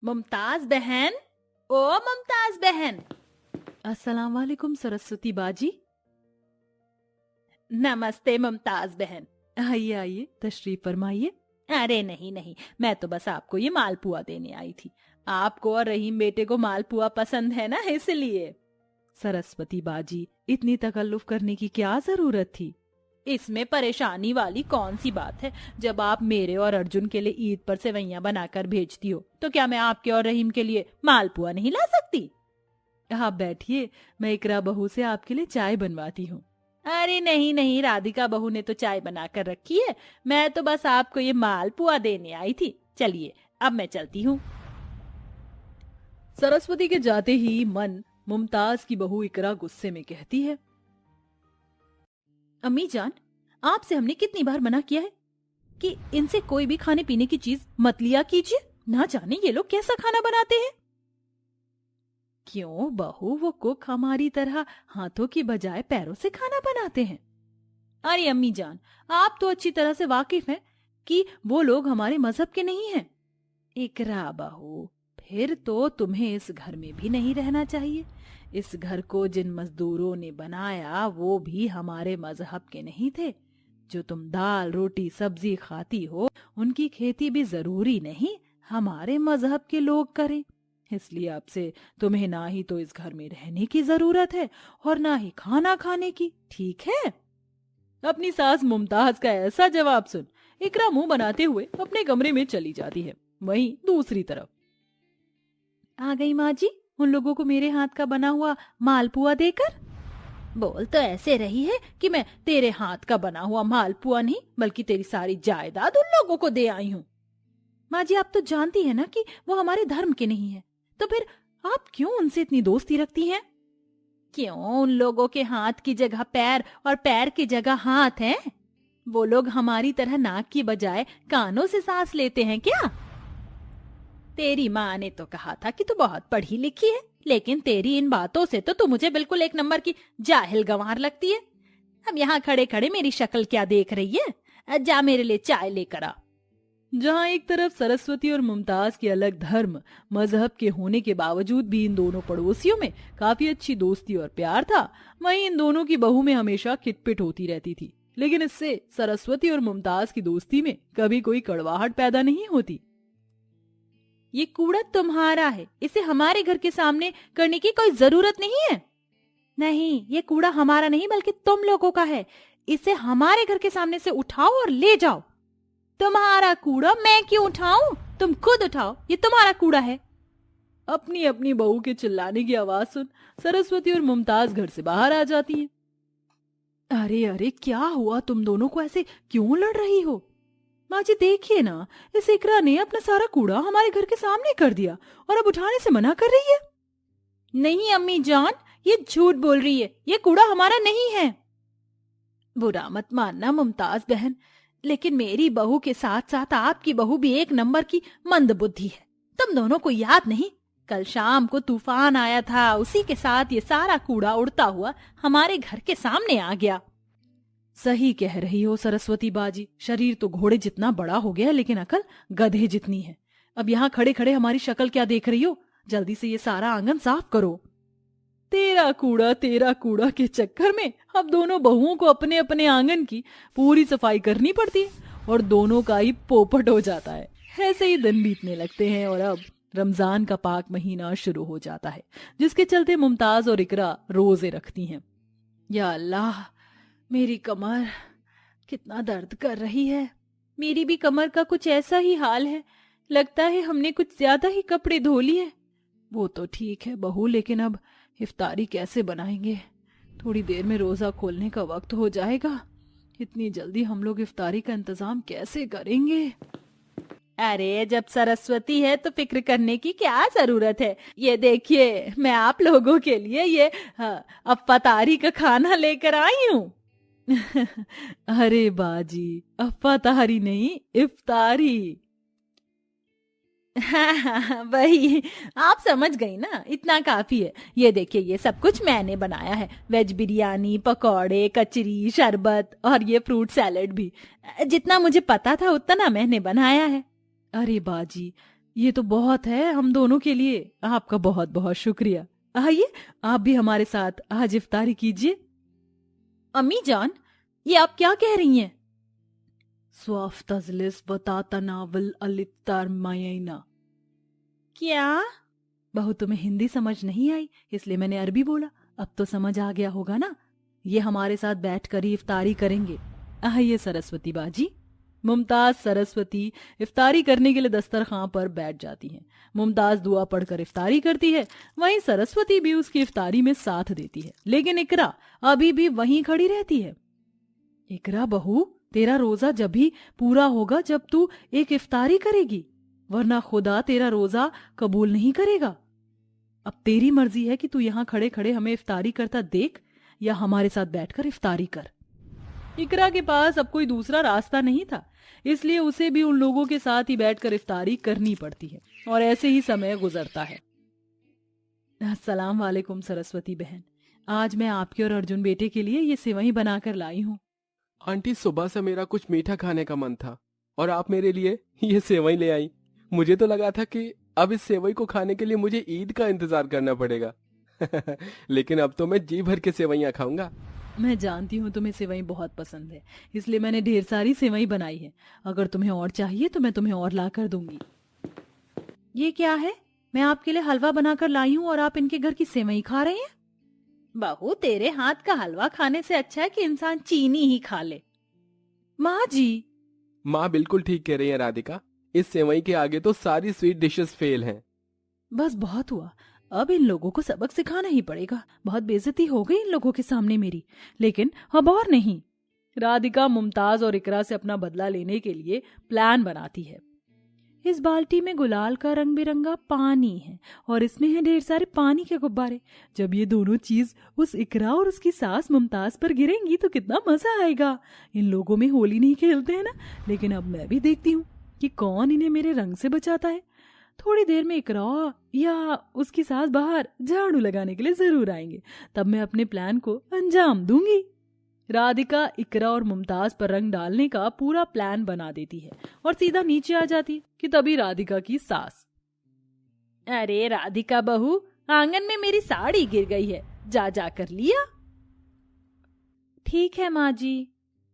मुमताज बहन, ओ मुमताज बहन। अस्सलाम वालेकुम सरस्वती बाजी। नमस्ते मुमताज बहन। आइए आइए, तशरीफ फरमाइए। अरे नहीं नहीं, मैं तो बस आपको ये मालपुआ देने आई थी। आपको और रहीम बेटे को मालपुआ पसंद है ना, इसलिए। सरस्वती बाजी, इतनी तकल्लुफ करने की क्या जरूरत थी? इसमें परेशानी वाली कौन सी बात है? जब आप मेरे और अर्जुन के लिए ईद पर सेवैयां बनाकर भेजती हो, तो क्या मैं आपके और रहीम के लिए मालपुआ नहीं ला सकती? आप बैठिए, मैं इकरा बहू से आपके लिए चाय बनवाती हूँ। अरे नहीं नहीं, राधिका बहू ने तो चाय बनाकर रखी है। मैं तो बस आपको ये मालपुआ देने आई थी। चलिए अब मैं चलती हूँ। सरस्वती के जाते ही मन मुमताज की बहू इकरा गुस्से में कहती है, अम्मी जान, आपसे हमने कितनी बार मना किया है कि इनसे कोई भी खाने पीने की चीज मत लिया कीजिए। ना जाने ये लोग कैसा खाना बनाते हैं। क्यों बहू, वो कुक हमारी तरह हाथों की बजाय पैरों से खाना बनाते हैं। अरे अम्मी जान, आप तो अच्छी तरह से वाकिफ हैं कि वो लोग हमारे मजहब के नहीं हैं। इकरा बहू, फिर तो तुम्हें इस घर में भी नहीं रहना चाहिए। इस घर को जिन मजदूरों ने बनाया वो भी हमारे मजहब के नहीं थे। जो तुम दाल रोटी सब्जी खाती हो, उनकी खेती भी जरूरी नहीं हमारे मजहब के लोग करें। इसलिए अब से तुम्हें ना ही तो इस घर में रहने की जरूरत है और ना ही खाना खाने की, ठीक है? अपनी सास मुमताज का ऐसा जवाब सुन इकरा मुंह बनाते हुए अपने कमरे में चली जाती है। वहीं दूसरी तरफ, आ गई माँ जी, उन लोगों को मेरे हाथ का बना हुआ मालपुआ देकर। बोल तो ऐसे रही है कि मैं तेरे हाथ का बना हुआ मालपुआ नहीं, बल्कि तेरी सारी जायदाद उन लोगों को दे आई हूँ। माँ जी, आप तो जानती है ना कि वो हमारे धर्म के नहीं है, तो फिर आप क्यों उनसे इतनी दोस्ती रखती हैं? क्यों, उन लोगों के हाथ की जगह पैर और पैर की जगह हाथ है। वो लोग हमारी तरह नाक की बजाय कानों से सांस लेते हैं क्या? तेरी माँ ने तो कहा था कि तू बहुत पढ़ी लिखी है, लेकिन तेरी इन बातों से तो तू मुझे बिल्कुल एक नंबर की जाहिल गंवार लगती है। अब यहाँ खड़े खड़े मेरी शक्ल क्या देख रही है? जा मेरे लिए चाय लेकर आ। जहाँ एक तरफ सरस्वती और मुमताज के अलग धर्म मजहब के होने के बावजूद भी इन दोनों पड़ोसियों में काफी अच्छी दोस्ती और प्यार था, वहीं इन दोनों की बहू में हमेशा खिटपिट होती रहती थी। लेकिन इससे सरस्वती और मुमताज की दोस्ती में कभी कोई कड़वाहट पैदा नहीं होती। ये कूड़ा तुम्हारा है, इसे हमारे घर के सामने करने की कोई जरूरत नहीं है। नहीं, ये कूड़ा हमारा नहीं बल्कि तुम लोगों का है। इसे हमारे घर के सामने से उठाओ और ले जाओ। तुम्हारा कूड़ा मैं क्यों उठाऊं? तुम खुद उठाओ, ये तुम्हारा कूड़ा है। अपनी अपनी बहू के चिल्लाने की आवाज सुन सरस्वती और मुमताज घर से बाहर आ जाती हैं। अरे अरे, क्या हुआ? तुम दोनों को ऐसे क्यों लड़ रही हो? माँ जी देखिए ना, इस इकरा ने अपना सारा कूड़ा हमारे घर के सामने कर दिया और अब उठाने से मना कर रही है। नहीं अम्मी जान, ये झूठ बोल रही है, ये कूड़ा हमारा नहीं है। बुरा मत मानना मुमताज बहन, लेकिन मेरी बहू के साथ साथ आपकी बहू भी एक नंबर की मंदबुद्धि है। तुम दोनों को याद नहीं, कल शाम को तूफान आया था, उसी के साथ ये सारा कूड़ा उड़ता हुआ हमारे घर के सामने आ गया। सही कह रही हो सरस्वती बाजी, शरीर तो घोड़े जितना बड़ा हो गया लेकिन अकल गधे जितनी है। अब यहाँ खड़े खड़े हमारी शक्ल क्या देख रही हो? जल्दी से ये सारा आंगन साफ करो। तेरा कूड़ा के चक्कर में अब दोनों बहुओं को अपने अपने आंगन की पूरी सफाई करनी पड़ती है और दोनों का ही पोपट हो जाता है। ऐसे ही दिन बीतने लगते हैं और अब रमजान का पाक महीना शुरू हो जाता है, जिसके चलते मुमताज और इकरा रोजे रखती हैं। या अल्लाह, मेरी कमर कितना दर्द कर रही है। मेरी भी कमर का कुछ ऐसा ही हाल है, लगता है हमने कुछ ज्यादा ही कपड़े धो लिए। वो तो ठीक है बहू, लेकिन अब इफ्तारी कैसे बनाएंगे? थोड़ी देर में रोजा खोलने का वक्त हो जाएगा। इतनी जल्दी हम लोग इफ्तारी का इंतजाम कैसे करेंगे? अरे जब सरस्वती है तो फिक्र करने की क्या जरूरत है। ये देखिए, मैं आप लोगों के लिए ये अफ्तारी का खाना लेकर आई हूँ। अरे बाजी, अफ्तारी नहीं, इफ्तारी। हाँ, वही, आप समझ गई ना, इतना काफी है। ये देखिए, ये सब कुछ मैंने बनाया है। वेज बिरयानी, पकौड़े, कचरी, शरबत और ये फ्रूट सैलेड भी। जितना मुझे पता था उतना मैंने बनाया है। अरे बाजी, ये तो बहुत है हम दोनों के लिए। आपका बहुत बहुत शुक्रिया। आइए आप भी हमारे साथ आज इफ्तारी कीजिए। अम्मी जान, ये आप क्या कह रही हैं? स्वाफ तजलिस बता तनावल अलिफ्तार मायना। क्या? बहू तुम्हें हिंदी समझ नहीं आई इसलिए मैंने अरबी बोला। अब तो समझ आ गया होगा ना। ये हमारे साथ बैठकर ही इफ्तारी करेंगे। आइए सरस्वती बाजी। मुमताज सरस्वती इफ्तारी करने के लिए दस्तरखां पर बैठ जाती हैं। मुमताज दुआ पढ़कर इफ्तारी करती है, वहीं सरस्वती भी उसकी इफ्तारी में साथ देती है। लेकिन इकरा अभी भी वहीं खड़ी रहती है। इकरा बहू, तेरा रोजा जब भी पूरा होगा जब तू एक इफ्तारी करेगी, वरना खुदा तेरा रोजा कबूल नहीं करेगा। अब तेरी मर्जी है कि तू यहाँ खड़े खड़े हमें इफ्तारी करता देख या हमारे साथ बैठकर इफ्तारी कर। इकरा के पास अब कोई दूसरा रास्ता नहीं था, इसलिए उसे भी उन लोगों के साथ ही बैठकर इफ्तारी करनी पड़ती है और ऐसे ही समय गुजरता है। अस्सलाम वालेकुम सरस्वती बहन, आज मैं आपके और अर्जुन बेटे के लिए ये सेवई बनाकर लाई हूँ। आंटी, सुबह से मेरा कुछ मीठा खाने का मन था और आप मेरे लिए ये सेवई ले आई। मुझे तो लगा था कि अब इस सेवई को खाने के लिए मुझे ईद का इंतजार करना पड़ेगा लेकिन अब तो मैं जी भर के सेवइयां खाऊंगा। मैं जानती हूँ तुम्हें सेवई बहुत पसंद है, इसलिए मैंने ढेर सारी सेवई बनाई है। अगर तुम्हें और चाहिए तो मैं तुम्हें और ला कर दूंगी। ये क्या है? मैं आपके लिए हलवा बनाकर लाई हूँ और आप इनके घर की सेवई खा रहे हैं। बहू, तेरे हाथ का हलवा खाने से अच्छा है कि इंसान चीनी ही खा ले। माँ जी। माँ बिल्कुल ठीक कह रही है राधिका, इस सेवई के आगे तो सारी स्वीट डिशेस फेल हैं। बस बहुत हुआ, अब इन लोगों को सबक सिखाना ही पड़ेगा। बहुत बेइज्जती हो गई इन लोगों के सामने मेरी, लेकिन अब और नहीं। राधिका मुमताज और इकरा से अपना बदला लेने के लिए प्लान बनाती है। इस बाल्टी में गुलाल का रंग बिरंगा पानी है और इसमें है ढेर सारे पानी के गुब्बारे। जब ये दोनों चीज उस इकरा और उसकी सास मुमताज पर गिरेंगी तो कितना मजा आएगा। इन लोगों में होली नहीं खेलते हैं ना, लेकिन अब मैं भी देखती हूँ कि कौन इन्हें मेरे रंग से बचाता है। थोड़ी देर में इकरा या उसकी सास बाहर झाड़ू लगाने के लिए जरूर आएंगे, तब मैं अपने प्लान को अंजाम दूंगी। राधिका इकरा और मुमताज पर रंग डालने का पूरा प्लान बना देती है और सीधा नीचे आ जाती कि तभी राधिका की सास, अरे राधिका बहू, आंगन में मेरी साड़ी गिर गई है, जा जा कर लिया। ठीक है माँ जी।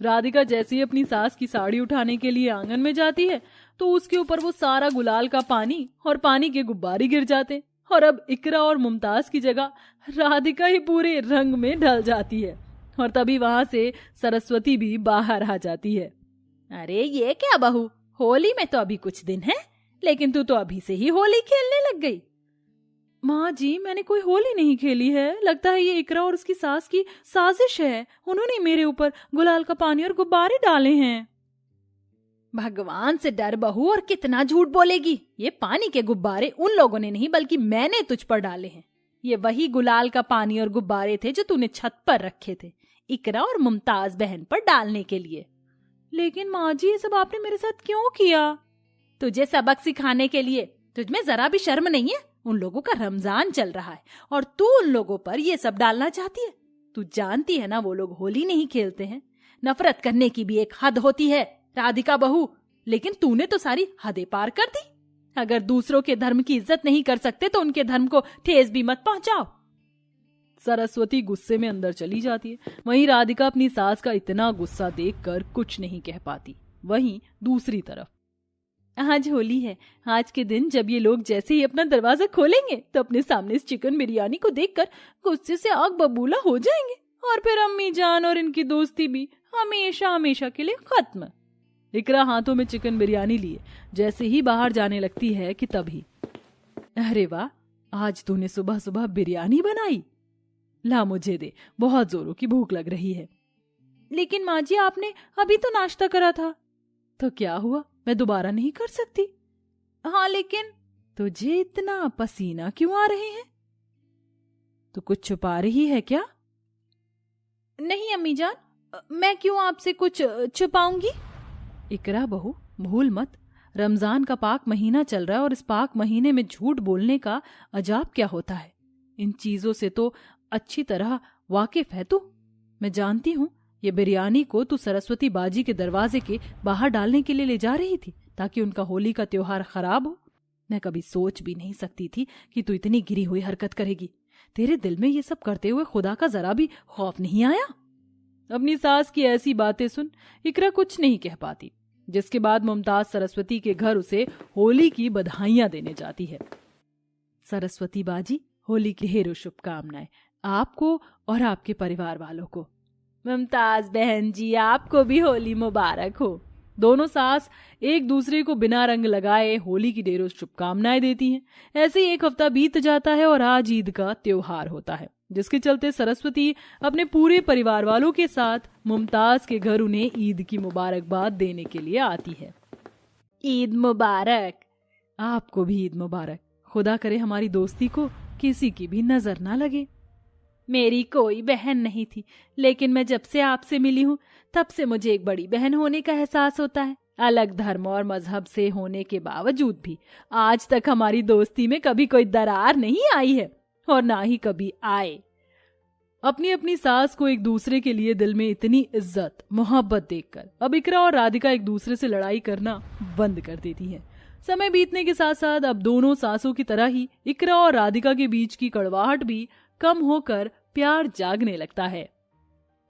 राधिका जैसे ही अपनी सास की साड़ी उठाने के लिए आंगन में जाती है तो उसके ऊपर वो सारा गुलाल का पानी और पानी के गुब्बारे गिर जाते और अब इकरा और मुमताज की जगह राधिका ही पूरे रंग में ढल जाती है। और तभी वहां से सरस्वती भी बाहर आ जाती है। अरे ये क्या बहू, होली में तो अभी कुछ दिन है, लेकिन तू तो अभी से ही होली खेलने लग गई। माँ जी, मैंने कोई होली नहीं खेली है। लगता है ये इकरा और उसकी सास की साजिश है। उन्होंने मेरे ऊपर गुलाल का पानी और गुब्बारे डाले हैं। भगवान से डर बहू, और कितना झूठ बोलेगी। ये पानी के गुब्बारे उन लोगों ने नहीं बल्कि मैंने तुझ पर डाले हैं। ये वही गुलाल का पानी और गुब्बारे थे जो तूने छत पर रखे थे इकरा और मुमताज बहन पर डालने के लिए। लेकिन माँ जी, ये सब आपने मेरे साथ क्यों किया? तुझे सबक सिखाने के लिए। तुझमें जरा भी शर्म नहीं है? उन लोगों का रमजान चल रहा है और तू उन लोगों पर ये सब डालना चाहती है। तू जानती है ना वो लोग होली नहीं खेलते हैं। नफरत करने की भी एक हद होती है राधिका बहू, लेकिन तूने तो सारी हदें पार कर दी। अगर दूसरों के धर्म की इज्जत नहीं कर सकते तो उनके धर्म को ठेस भी मत पहुंचाओ। सरस्वती गुस्से में अंदर चली जाती है। वहीं राधिका अपनी सास का इतना गुस्सा देखकर कुछ नहीं कह पाती। वहीं दूसरी तरफ, आज होली है। आज के दिन जब ये लोग जैसे ही अपना दरवाजा खोलेंगे तो अपने सामने इस चिकन बिरयानी को देखकर गुस्से से आग बबूला हो जाएंगे और फिर अम्मी जान और इनकी दोस्ती भी हमेशा हमेशा के लिए खत्म। इकरा हाथों में चिकन बिरयानी लिए जैसे ही बाहर जाने लगती है कि तभी, अरे वाह, आज तूने सुबह सुबह बिरयानी बनाई। ला मुझे दे, बहुत जोरों की भूख लग रही है। लेकिन माँ जी, आपने अभी तो नाश्ता करा था। तो क्या हुआ, मैं दोबारा नहीं कर सकती? हाँ, लेकिन तुझे इतना पसीना क्यों आ रहे हैं? तो कुछ छुपा रही है क्या? नहीं अम्मी जान, मैं क्यों आपसे कुछ छुपाऊंगी। इकरा बहू, भूल मत, रमजान का पाक महीना चल रहा है और इस पाक महीने में झूठ बोलने का अजाब क्या होता है। इन चीजों से तो अच्छी तरह वाकिफ है तू। मैं जानती हूँ ये बिरयानी को तू सरस्वती बाजी के दरवाजे के बाहर डालने के लिए ले जा रही थी ताकि उनका होली का त्योहार खराब हो। मैं कभी सोच भी नहीं सकती थी कि तू इतनी गिरी हुई हरकत करेगी। तेरे दिल में ये सब करते हुए खुदा का जरा भी खौफ नहीं आया? अपनी सास की ऐसी बातें सुन इकरा कुछ नहीं कह पाती, जिसके बाद मुमताज सरस्वती के घर उसे होली की बधाइयां देने जाती है। सरस्वती बाजी, होली की ढेरों शुभकामनाएं आपको और आपके परिवार वालों को। मुमताज बहन जी, आपको भी होली मुबारक हो। दोनों सास एक दूसरे को बिना रंग लगाए होली की ढेरों शुभकामनाएं देती हैं। ऐसे ही एक हफ्ता बीत जाता है और आज ईद का त्योहार होता है, जिसके चलते सरस्वती अपने पूरे परिवार वालों के साथ मुमताज के घर उन्हें ईद की मुबारकबाद देने के लिए आती है। ईद मुबारक। आपको भी ईद मुबारक। खुदा करे हमारी दोस्ती को किसी की भी नजर ना लगे। मेरी कोई बहन नहीं थी, लेकिन मैं जब से आपसे मिली हूँ तब से मुझे एक बड़ी बहन होने का एहसास होता है। अलग धर्म और मजहब से होने के बावजूद भी आज तक हमारी दोस्ती में कभी कोई दरार नहीं आई है और ना ही कभी आए। अपनी अपनी सास को एक दूसरे के लिए दिल में इतनी इज्जत मोहब्बत देखकर अब इकरा और राधिका एक दूसरे से लड़ाई करना बंद कर देती हैं। समय बीतने के साथ साथ अब दोनों सासों की तरह ही इकरा और राधिका के बीच की कड़वाहट भी कम होकर प्यार जागने लगता है।